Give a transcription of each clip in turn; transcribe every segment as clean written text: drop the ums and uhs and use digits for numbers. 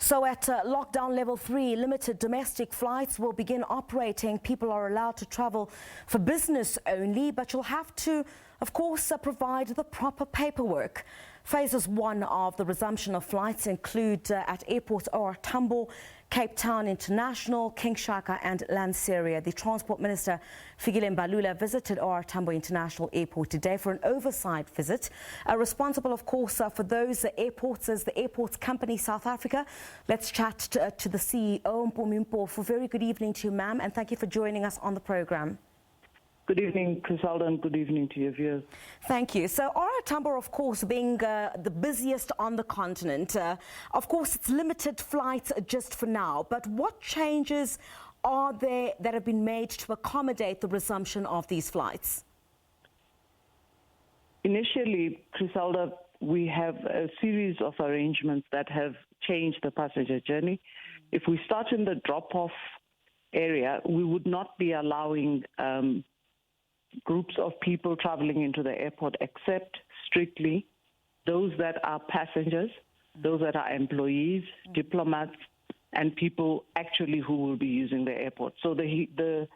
So at lockdown level 3, limited domestic flights will begin operating. People are allowed to travel for business only, but you'll have to, of course, provide the proper paperwork. Phases 1 of the resumption of flights include at airports OR Tambo, Cape Town International, King Shaka and Lanseria. The Transport Minister Futile Mbalula visited OR Tambo International Airport today for an oversight visit. Responsible, of course, for those airports is the Airports Company South Africa. Let's chat to the CEO, Mpumi Mpofu. Very good evening to you, ma'am, and thank you for joining us on the program. Good evening, Criselda, and good evening to your viewers. Thank you. So OR Tambo, of course, being the busiest on the continent, of course, it's limited flights just for now. But what changes are there that have been made to accommodate the resumption of these flights? Initially, Criselda, we have a series of arrangements that have changed the passenger journey. If we start in the drop-off area, we would not be allowing groups of people traveling into the airport except strictly those that are passengers, those that are employees, diplomats, and people actually who will be using the airport. So the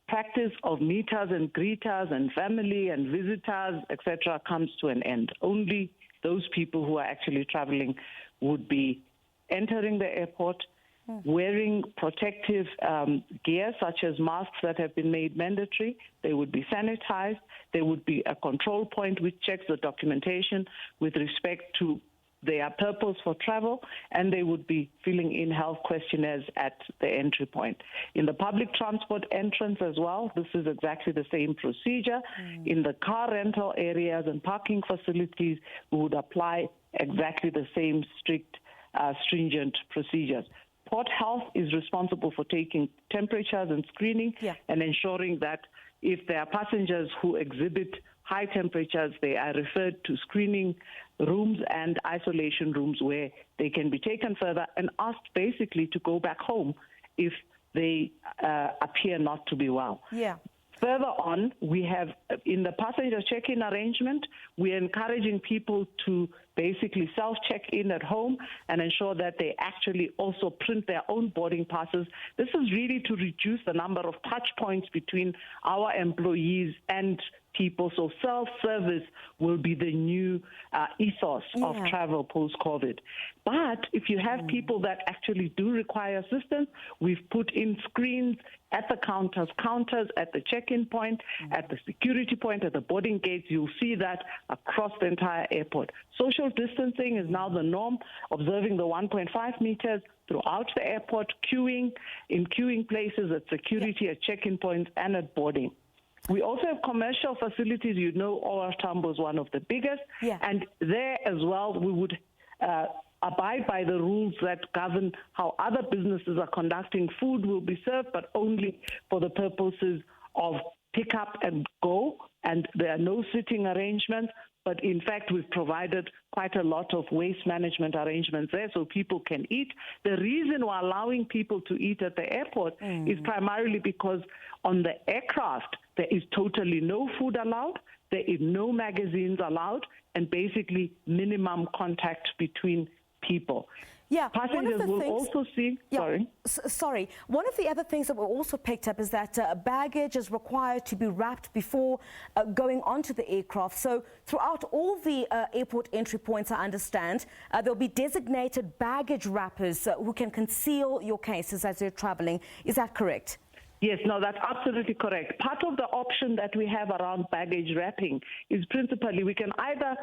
practice of meeters and greeters and family and visitors, etc., comes to an end. Only those people who are actually traveling would be entering the airport, wearing protective gear such as masks that have been made mandatory. They would be sanitized. There would be a control point which checks the documentation with respect to their purpose for travel, and they would be filling in health questionnaires at the entry point. In the public transport entrance as well, this is exactly the same procedure. In the car rental areas and parking facilities, we would apply exactly the same strict, stringent procedures. Port Health is responsible for taking temperatures and screening and ensuring that if there are passengers who exhibit high temperatures, they are referred to screening rooms and isolation rooms where they can be taken further and asked basically to go back home if they appear not to be well. Further on, we have, in the passenger check-in arrangement, we're encouraging people to basically self-check in at home and ensure that they actually also print their own boarding passes. This is really to reduce the number of touch points between our employees and people. So self-service will be the new ethos of travel post-COVID. But if you have people that actually do require assistance, we've put in screens at the counters, at the check-in point, at the security point, at the boarding gates. You'll see that across the entire airport. Social distancing is now the norm, observing the 1.5 meters throughout the airport, queuing in queuing places at security, at check-in points, and at boarding. We also have commercial facilities. You know, OR Tambo is one of the biggest. And there as well, we would abide by the rules that govern how other businesses are conducting. Food will be served, but only for the purposes of pick up and go. And there are no sitting arrangements. But in fact, we've provided quite a lot of waste management arrangements there so people can eat. The reason we're allowing people to eat at the airport is primarily because on the aircraft, there is totally no food allowed, there is no magazines allowed, and basically minimum contact between people. Passengers will also see... Sorry. One of the other things that we also picked up is that baggage is required to be wrapped before going onto the aircraft. So throughout all the airport entry points, I understand, there'll be designated baggage wrappers who can conceal your cases as you're traveling. Is that correct? Yes, no, that's absolutely correct. Part of the option that we have around baggage wrapping is principally we can either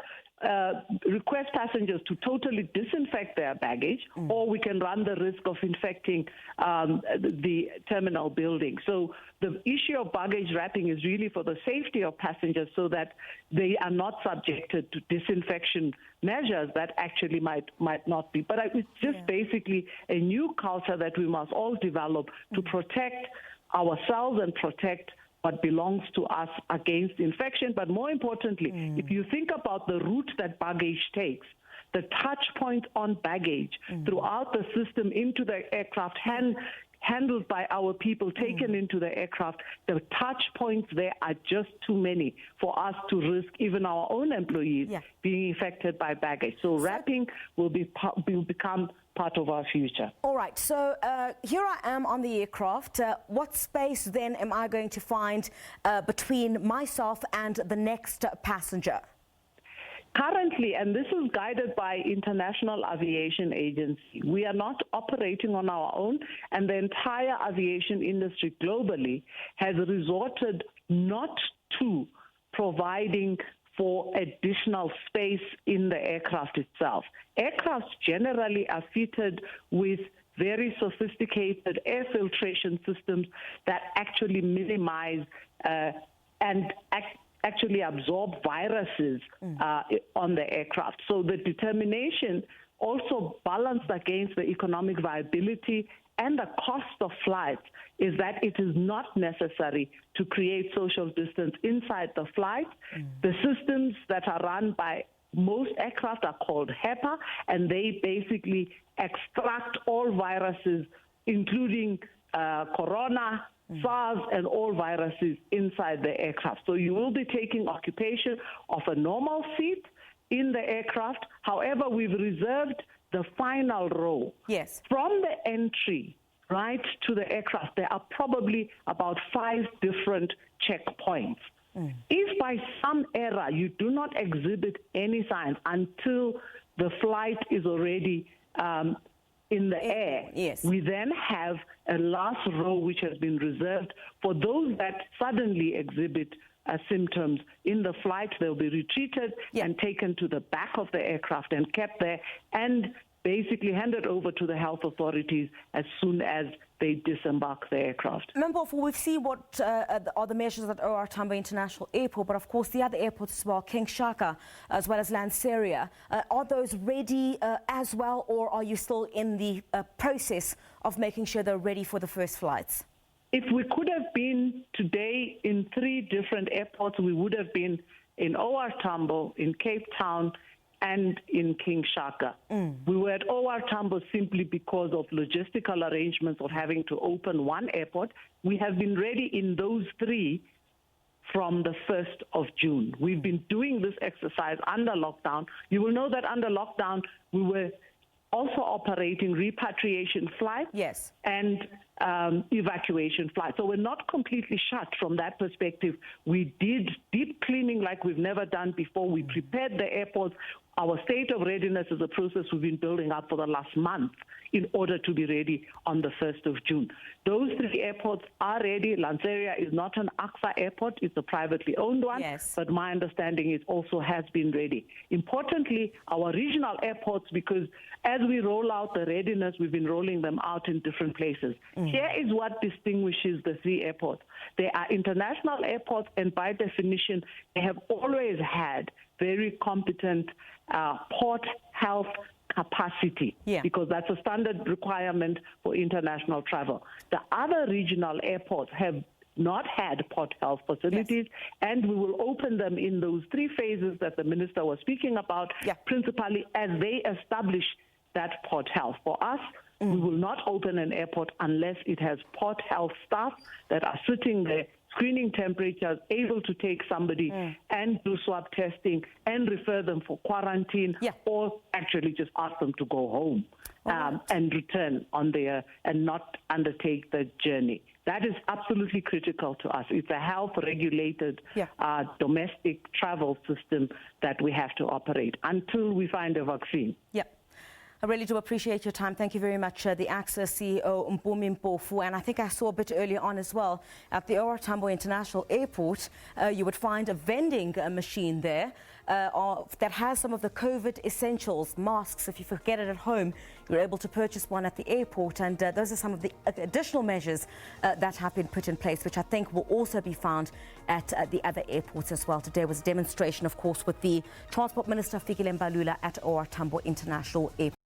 request passengers to totally disinfect their baggage, or we can run the risk of infecting the terminal building. So the issue of baggage wrapping is really for the safety of passengers so that they are not subjected to disinfection measures that actually might not be. But it's just basically a new culture that we must all develop to protect ourselves and protect what belongs to us against infection. But more importantly, if you think about the route that baggage takes, the touch point on baggage throughout the system into the aircraft, handled by our people, taken into the aircraft, the touch points there are just too many for us to risk even our own employees being affected by baggage. So wrapping will become part of our future. All right, so here I am on the aircraft. What space then am I going to find between myself and the next passenger? Currently, and this is guided by International Aviation Agency, we are not operating on our own, and the entire aviation industry globally has resorted not to providing for additional space in the aircraft itself. Aircrafts generally are fitted with very sophisticated air filtration systems that actually minimize and actually absorb viruses on the aircraft. So the determination also balanced against the economic viability and the cost of flights is that it is not necessary to create social distance inside the flight. The systems that are run by most aircraft are called HEPA, and they basically extract all viruses, including corona, SARS, and all viruses inside the aircraft. So you will be taking occupation of a normal seat in the aircraft. However, we've reserved the final row. Yes. From the entry right to the aircraft, there are probably about 5 different checkpoints. If by some error you do not exhibit any signs until the flight is already in the air, yes, we then have a last row which has been reserved for those that suddenly exhibit symptoms in the flight. They'll be retreated and taken to the back of the aircraft and kept there and basically handed over to the health authorities as soon as they disembark the aircraft. Mpofu, we've seen what are the measures at OR Tambo International Airport, but of course the other airports as well, King Shaka as well as Lanseria. Are those ready as well, or are you still in the process of making sure they're ready for the first flights? If we could have been today in 3 different airports, we would have been in OR Tambo, in Cape Town, and in King Shaka. We were at OR Tambo simply because of logistical arrangements of having to open one airport. We have been ready in those 3 from the 1st of June. We've been doing this exercise under lockdown. You will know that under lockdown, we were also operating repatriation flights and evacuation flights. So we're not completely shut from that perspective. We did deep cleaning like we've never done before. We prepared the airports. Our state of readiness is a process we've been building up for the last month in order to be ready on the 1st of June. Those 3 airports are ready. Lanseria is not an AXA airport. It's a privately owned one. But my understanding is also has been ready. Importantly, our regional airports, because as we roll out the readiness, we've been rolling them out in different places. Here is what distinguishes the 3 airports. They are international airports, and by definition, they have always had very competent port health capacity, because that's a standard requirement for international travel. The other regional airports have not had port health facilities, and we will open them in those 3 phases that the minister was speaking about, principally as they establish that port health. For us, we will not open an airport unless it has port health staff that are sitting there, screening temperatures, able to take somebody and do swab testing and refer them for quarantine, or actually just ask them to go home and return on their and not undertake the journey. That is absolutely critical to us. It's a health-regulated domestic travel system that we have to operate until we find a vaccine. I really do appreciate your time. Thank you very much, the AXA CEO, Mpumi Mpofu. And I think I saw a bit earlier on as well, at the OR Tambo International Airport, you would find a vending machine there that has some of the COVID essentials, masks. If you forget it at home, you're able to purchase one at the airport. And those are some of the additional measures that have been put in place, which I think will also be found at the other airports as well. Today was a demonstration, of course, with the Transport Minister Futile Mbalula at OR Tambo International Airport.